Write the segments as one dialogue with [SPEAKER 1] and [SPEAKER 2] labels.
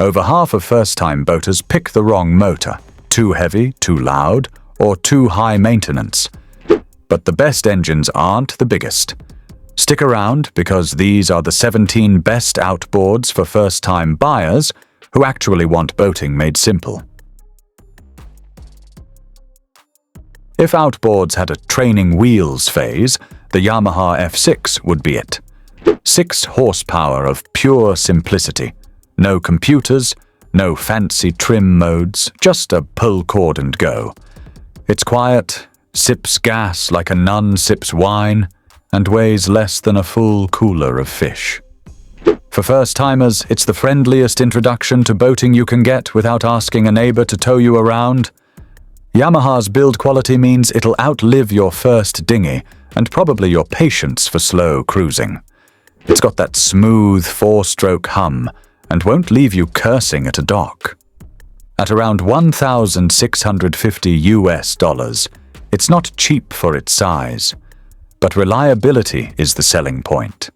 [SPEAKER 1] Over half of first-time boaters pick the wrong motor, too heavy, too loud, or too high maintenance. But the best engines aren't the biggest. Stick around because these are the 17 best outboards for first-time buyers who actually want boating made simple. If outboards had a training wheels phase, the Yamaha F6 would be it. 6 horsepower of pure simplicity. No computers, no fancy trim modes, just a pull cord and go. It's quiet, sips gas like a nun sips wine, and weighs less than a full cooler of fish. For first-timers, it's the friendliest introduction to boating you can get without asking a neighbor to tow you around. Yamaha's build quality means it'll outlive your first dinghy and probably your patience for slow cruising. It's got that smooth 4-stroke hum and won't leave you cursing at a dock. At around $1,650 US, it's not cheap for its size. But reliability is the selling point.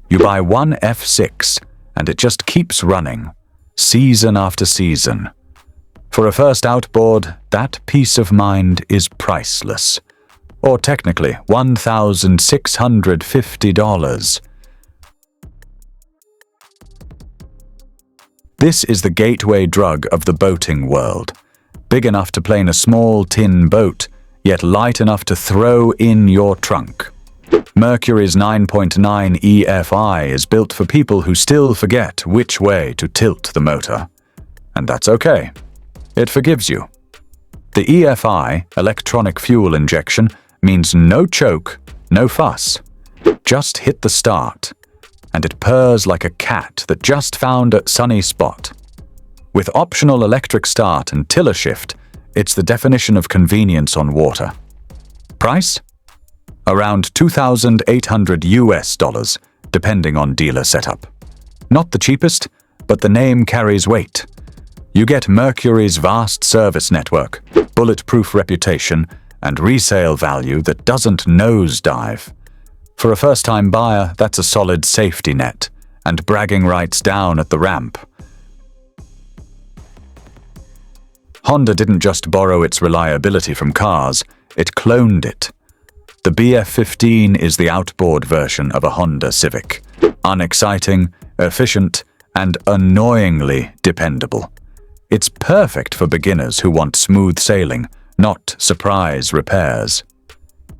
[SPEAKER 1] You buy one F6 and it just keeps running, season after season. For a first outboard, that peace of mind is priceless. Or technically, $1,650. This is the gateway drug of the boating world. Big enough to plane a small tin boat, yet light enough to throw in your trunk. Mercury's 9.9 EFI is built for people who still forget which way to tilt the motor. And that's okay. It forgives you. The EFI, electronic fuel injection, means no choke, no fuss. Just hit the start, and it purrs like a cat that just found a sunny spot. With optional electric start and tiller shift, it's the definition of convenience on water. Price? Around $2,800 US, depending on dealer setup. Not the cheapest, but the name carries weight. You get Mercury's vast service network, bulletproof reputation, and resale value that doesn't nosedive. For a first-time buyer, that's a solid safety net, and bragging rights down at the ramp. Honda didn't just borrow its reliability from cars, it cloned it. The BF15 is the outboard version of a Honda Civic. Unexciting, efficient, and annoyingly dependable. It's perfect for beginners who want smooth sailing, not surprise repairs.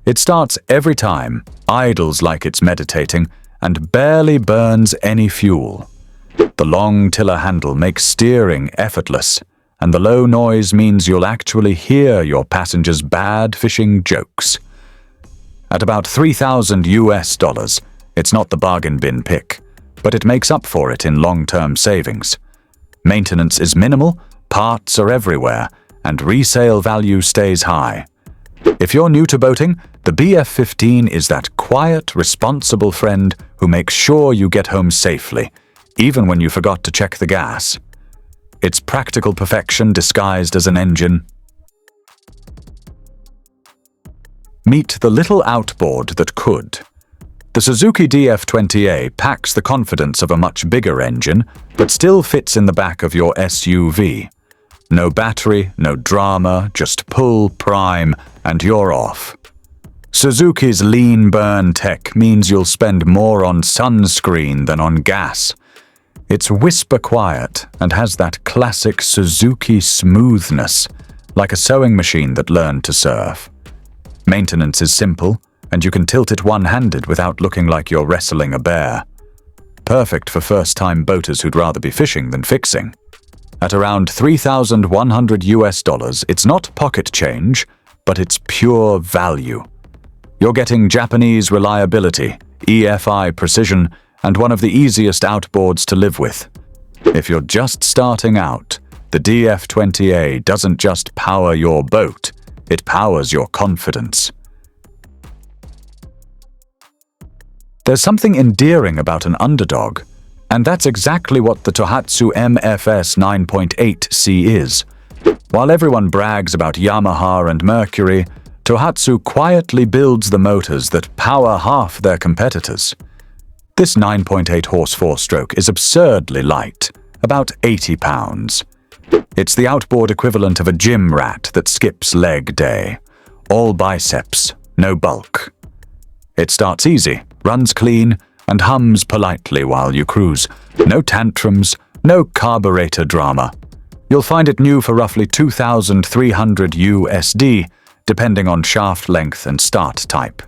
[SPEAKER 1] It starts every time, idles like it's meditating, and barely burns any fuel. The long tiller handle makes steering effortless, and the low noise means you'll actually hear your passengers' bad fishing jokes. At about $3,000 US, it's not the bargain bin pick, but it makes up for it in long-term savings. Maintenance is minimal, parts are everywhere, and resale value stays high. If you're new to boating, the BF15 is that quiet, responsible friend who makes sure you get home safely, even when you forgot to check the gas. It's practical perfection disguised as an engine. Meet the little outboard that could. The Suzuki DF2A packs the confidence of a much bigger engine, but still fits in the back of your SUV. No battery, no drama, just pull, prime, and you're off. Suzuki's lean burn tech means you'll spend more on sunscreen than on gas. It's whisper quiet and has that classic Suzuki smoothness, like a sewing machine that learned to surf. Maintenance is simple, and you can tilt it one-handed without looking like you're wrestling a bear. Perfect for first-time boaters who'd rather be fishing than fixing. At around $3,100 US, it's not pocket change, but it's pure value. You're getting Japanese reliability, EFI precision, and one of the easiest outboards to live with. If you're just starting out, the DF2A doesn't just power your boat, it powers your confidence. There's something endearing about an underdog, and that's exactly what the Tohatsu MFS 9.8C is. While everyone brags about Yamaha and Mercury, Tohatsu quietly builds the motors that power half their competitors. This 9.8 horse 4-stroke is absurdly light, about 80 pounds. It's the outboard equivalent of a gym rat that skips leg day. All biceps, no bulk. It starts easy, runs clean, and hums politely while you cruise. No tantrums, no carburetor drama. You'll find it new for roughly $2,300 USD, depending on shaft length and start type.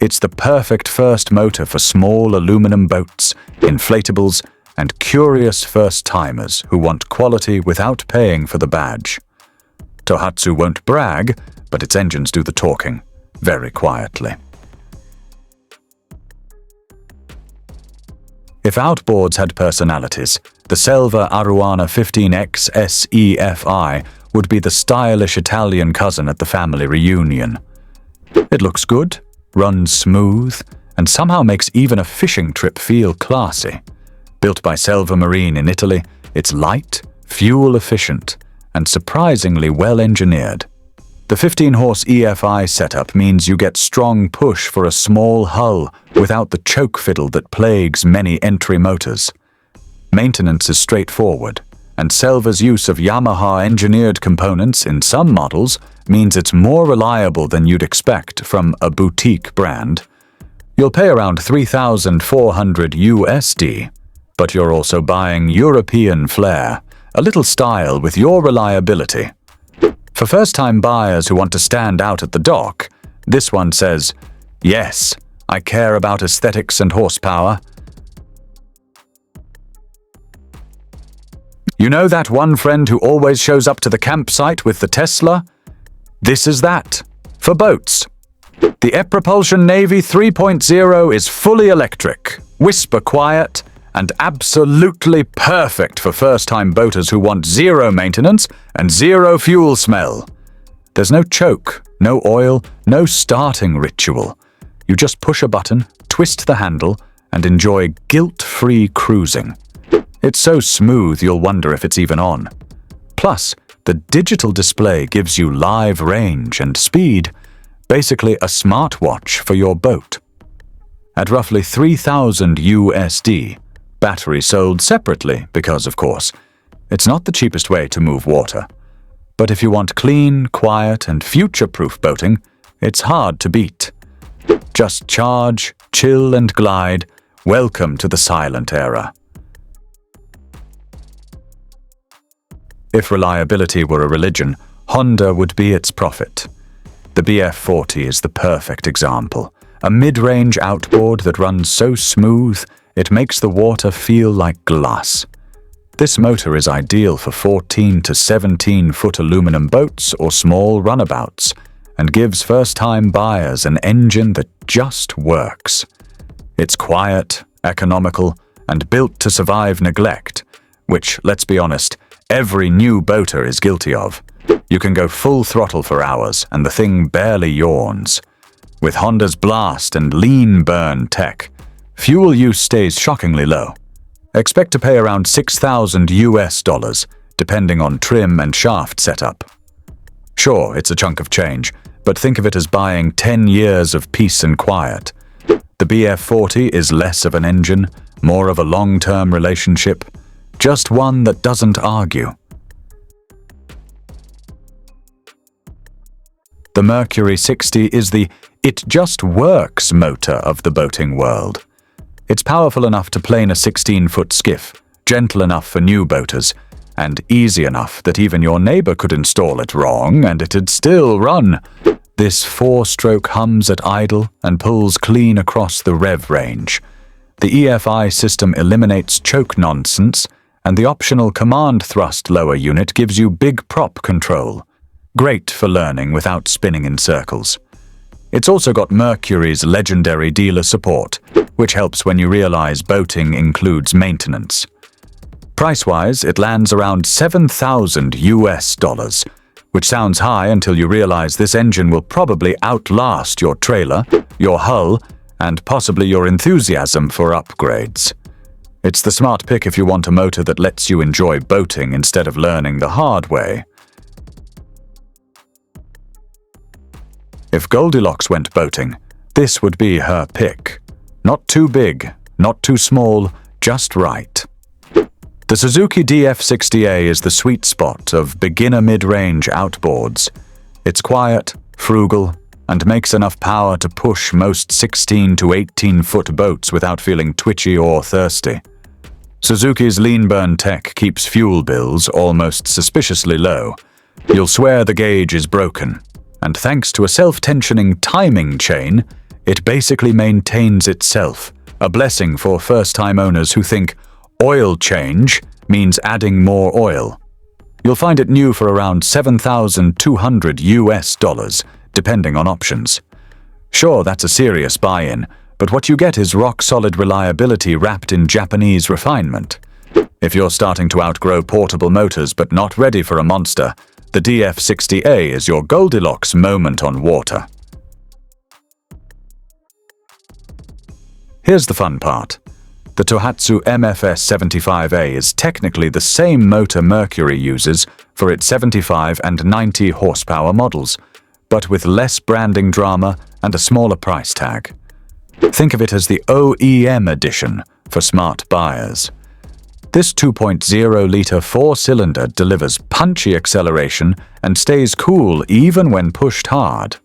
[SPEAKER 1] It's the perfect first motor for small aluminum boats, inflatables, and curious first-timers who want quality without paying for the badge. Tohatsu won't brag, but its engines do the talking, very quietly. If Outboards had personalities, the Selva Aruana 15X SEFI would be the stylish Italian cousin at the family reunion. It looks good, runs smooth, and somehow makes even a fishing trip feel classy. Built by Selva Marine in Italy, it's light, fuel-efficient, and surprisingly well-engineered. The 15-horse EFI setup means you get strong push for a small hull without the choke fiddle that plagues many entry motors. Maintenance is straightforward, and Selva's use of Yamaha-engineered components in some models means it's more reliable than you'd expect from a boutique brand. You'll pay around $3,400 USD, but you're also buying European flair, a little style with your reliability. For first-time buyers who want to stand out at the dock, this one says, "Yes, I care about aesthetics and horsepower." You know that one friend who always shows up to the campsite with the Tesla? This is that, for boats. The Epropulsion Navy 3.0 is fully electric, whisper quiet, and absolutely perfect for first-time boaters who want zero maintenance and zero fuel smell. There's no choke, no oil, no starting ritual. You just push a button, twist the handle, and enjoy guilt-free cruising. It's so smooth you'll wonder if it's even on. Plus, the digital display gives you live range and speed, basically a smartwatch for your boat. At roughly $3,000 USD, battery sold separately because, of course, it's not the cheapest way to move water. But if you want clean, quiet, and future-proof boating, it's hard to beat. Just charge, chill, and glide. Welcome to the silent era. If reliability were a religion, Honda would be its prophet. The BF40 is the perfect example. A mid-range outboard that runs so smooth, it makes the water feel like glass. This motor is ideal for 14 to 17-foot aluminum boats or small runabouts, and gives first-time buyers an engine that just works. It's quiet, economical, and built to survive neglect, which, let's be honest, every new boater is guilty of. You can go full throttle for hours, and the thing barely yawns. With Honda's blast and lean burn tech, fuel use stays shockingly low. Expect to pay around $6,000 US, depending on trim and shaft setup. Sure, it's a chunk of change, but think of it as buying 10 years of peace and quiet. The BF40 is less of an engine, more of a long-term relationship, just one that doesn't argue. The Mercury 60 is the "it just works" motor of the boating world. It's powerful enough to plane a 16-foot skiff, gentle enough for new boaters, and easy enough that even your neighbor could install it wrong and it'd still run. This 4-stroke hums at idle and pulls clean across the rev range. The EFI system eliminates choke nonsense, and the optional command thrust lower unit gives you big prop control. Great for learning without spinning in circles. It's also got Mercury's legendary dealer support, which helps when you realize boating includes maintenance. Price-wise, it lands around $7,000 US, which sounds high until you realize this engine will probably outlast your trailer, your hull, and possibly your enthusiasm for upgrades. It's the smart pick if you want a motor that lets you enjoy boating instead of learning the hard way. If Goldilocks went boating, this would be her pick. Not too big, not too small, just right. The Suzuki DF-60A is the sweet spot of beginner mid-range outboards. It's quiet, frugal, and makes enough power to push most 16 to 18-foot boats without feeling twitchy or thirsty. Suzuki's lean burn tech keeps fuel bills almost suspiciously low. You'll swear the gauge is broken, and thanks to a self-tensioning timing chain, it basically maintains itself, a blessing for first-time owners who think oil change means adding more oil. You'll find it new for around $7,200 depending on options. Sure, that's a serious buy-in, but what you get is rock-solid reliability wrapped in Japanese refinement. If you're starting to outgrow portable motors but not ready for a monster, the DF-60A is your Goldilocks moment on water. Here's the fun part. The Tohatsu MFS75A is technically the same motor Mercury uses for its 75 and 90 horsepower models, but with less branding drama and a smaller price tag. Think of it as the OEM edition for smart buyers. This 2.0-liter four-cylinder delivers punchy acceleration and stays cool even when pushed hard.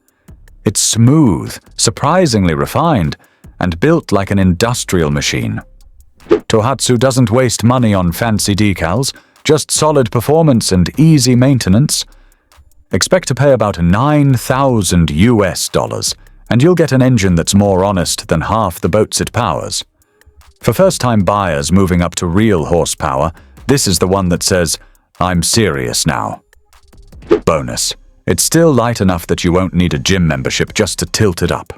[SPEAKER 1] It's smooth, surprisingly refined, and built like an industrial machine. Tohatsu doesn't waste money on fancy decals, just solid performance and easy maintenance. Expect to pay about $9,000, and you'll get an engine that's more honest than half the boats it powers. For first-time buyers moving up to real horsepower, this is the one that says, "I'm serious now." Bonus: it's still light enough that you won't need a gym membership just to tilt it up.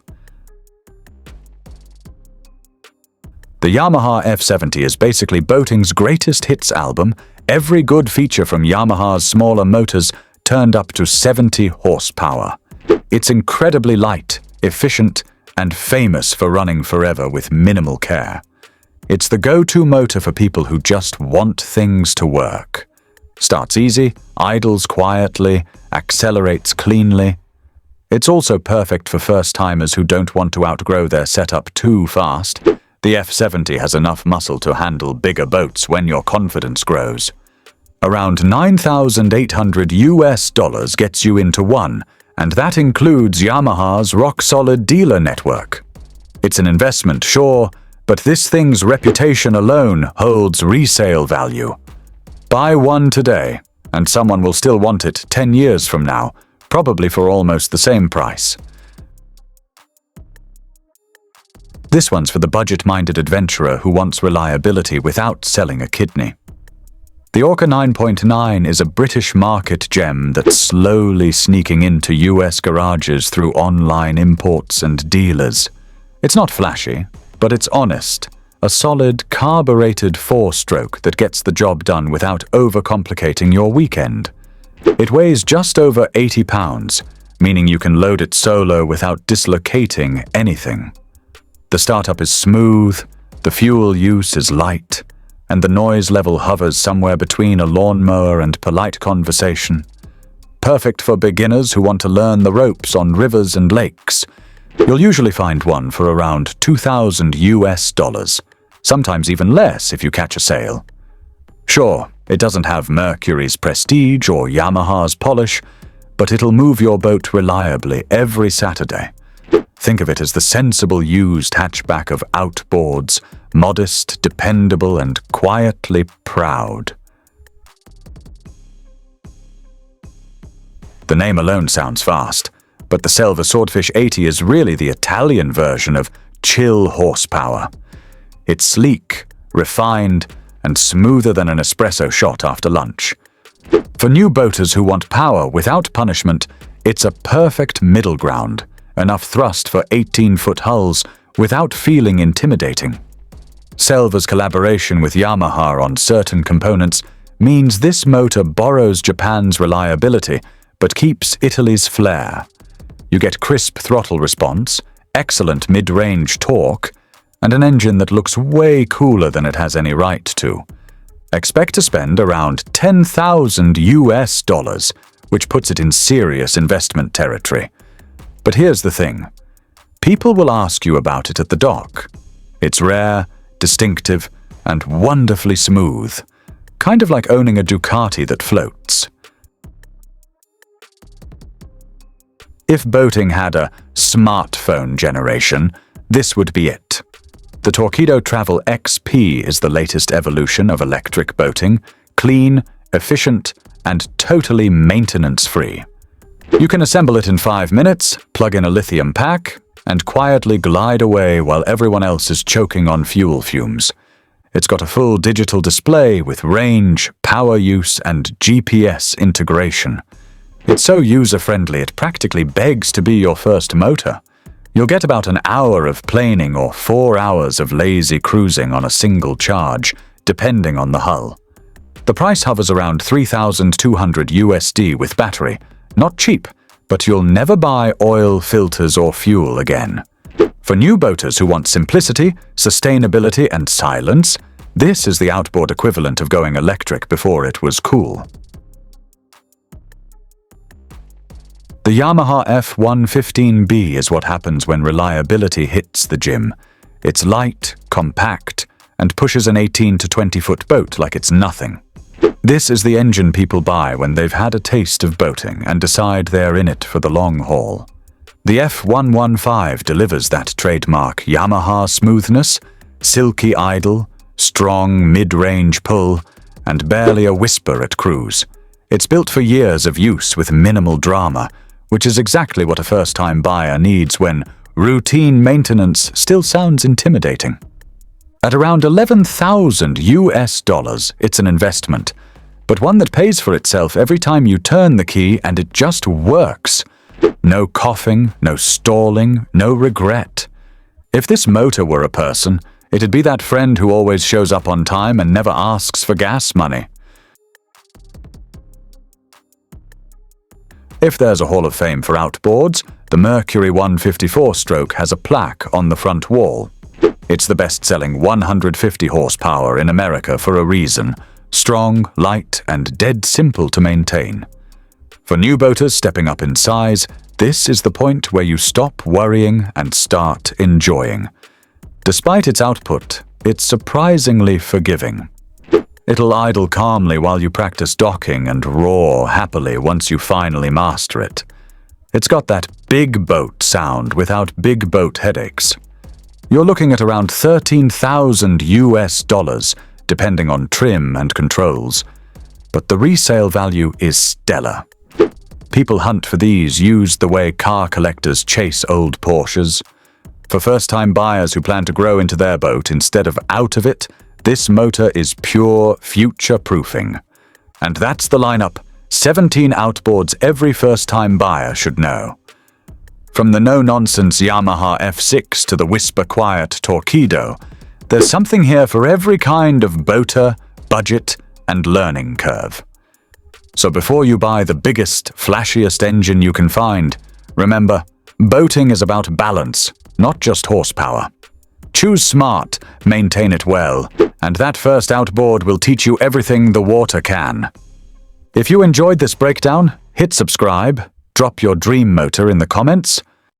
[SPEAKER 1] The Yamaha F70 is basically boating's greatest hits album, every good feature from Yamaha's smaller motors turned up to 70 horsepower. It's incredibly light, efficient, and famous for running forever with minimal care. It's the go-to motor for people who just want things to work. Starts easy, idles quietly, accelerates cleanly. It's also perfect for first-timers who don't want to outgrow their setup too fast. The F70 has enough muscle to handle bigger boats when your confidence grows. Around $9,800 gets you into one, and that includes Yamaha's rock-solid dealer network. It's an investment, sure, but this thing's reputation alone holds resale value. Buy one today, and someone will still want it 10 years from now, probably for almost the same price. This one's for the budget-minded adventurer who wants reliability without selling a kidney. The Orca 9.9 is a British market gem that's slowly sneaking into US garages through online imports and dealers. It's not flashy, but it's honest. A solid, carbureted four-stroke that gets the job done without overcomplicating your weekend. It weighs just over 80 pounds, meaning you can load it solo without dislocating anything. The startup is smooth, the fuel use is light, and the noise level hovers somewhere between a lawnmower and polite conversation. Perfect for beginners who want to learn the ropes on rivers and lakes. You'll usually find one for around $2,000, sometimes even less if you catch a sale. Sure, it doesn't have Mercury's prestige or Yamaha's polish, but it'll move your boat reliably every Saturday. Think of it as the sensible used hatchback of Outboards, modest, dependable, and quietly proud. The name alone sounds fast, but the Selva Swordfish 80 is really the Italian version of chill horsepower. It's sleek, refined, and smoother than an espresso shot after lunch. For new boaters who want power without punishment, it's a perfect middle ground. Enough thrust for 18-foot hulls without feeling intimidating. Selva's collaboration with Yamaha on certain components means this motor borrows Japan's reliability but keeps Italy's flair. You get crisp throttle response, excellent mid-range torque, and an engine that looks way cooler than it has any right to. Expect to spend around $10,000, which puts it in serious investment territory. But here's the thing. People will ask you about it at the dock. It's rare, distinctive, and wonderfully smooth. kind of like owning a Ducati that floats. If boating had a smartphone generation, this would be it. The Torpedo Travel XP is the latest evolution of electric boating, clean, efficient, and totally maintenance-free. You can assemble it in 5 minutes, plug in a lithium pack, and quietly glide away while everyone else is choking on fuel fumes. It's got a full digital display with range, power use, and GPS integration. It's so user-friendly it practically begs to be your first motor. You'll get about an hour of planing or 4 hours of lazy cruising on a single charge, depending on the hull. The price hovers around $3,200 USD with battery. Not cheap, but you'll never buy oil, filters, or fuel again. For new boaters who want simplicity, sustainability, and silence, this is the outboard equivalent of going electric before it was cool. The Yamaha F115B is what happens when reliability hits the gym. It's light, compact, and pushes an 18 to 20-foot boat like it's nothing. This is the engine people buy when they've had a taste of boating and decide they're in it for the long haul. The F115 delivers that trademark Yamaha smoothness, silky idle, strong mid-range pull, and barely a whisper at cruise. It's built for years of use with minimal drama, which is exactly what a first-time buyer needs when routine maintenance still sounds intimidating. At around $11,000 US, it's an investment, but one that pays for itself every time you turn the key and it just works. No coughing, no stalling, no regret. If this motor were a person, it'd be that friend who always shows up on time and never asks for gas money. If there's a Hall of Fame for outboards, the Mercury 154-stroke has a plaque on the front wall. It's the best-selling 150 horsepower in America for a reason. Strong, light, and dead simple to maintain. For new boaters stepping up in size, this is the point where you stop worrying and start enjoying. Despite its output, it's surprisingly forgiving. It'll idle calmly while you practice docking and roar happily once you finally master it. It's got that big boat sound without big boat headaches. You're looking at around $13,000 US, depending on trim and controls. But the resale value is stellar. People hunt for these used the way car collectors chase old Porsches. For first-time buyers who plan to grow into their boat instead of out of it, this motor is pure future-proofing. And that's the lineup. 17 outboards every first-time buyer should know. From the no-nonsense Yamaha F6 to the whisper-quiet Torpedo, there's something here for every kind of boater, budget, and learning curve. So before you buy the biggest, flashiest engine you can find, remember, boating is about balance, not just horsepower. Choose smart, maintain it well, and that first outboard will teach you everything the water can. If you enjoyed this breakdown, hit subscribe, drop your dream motor in the comments,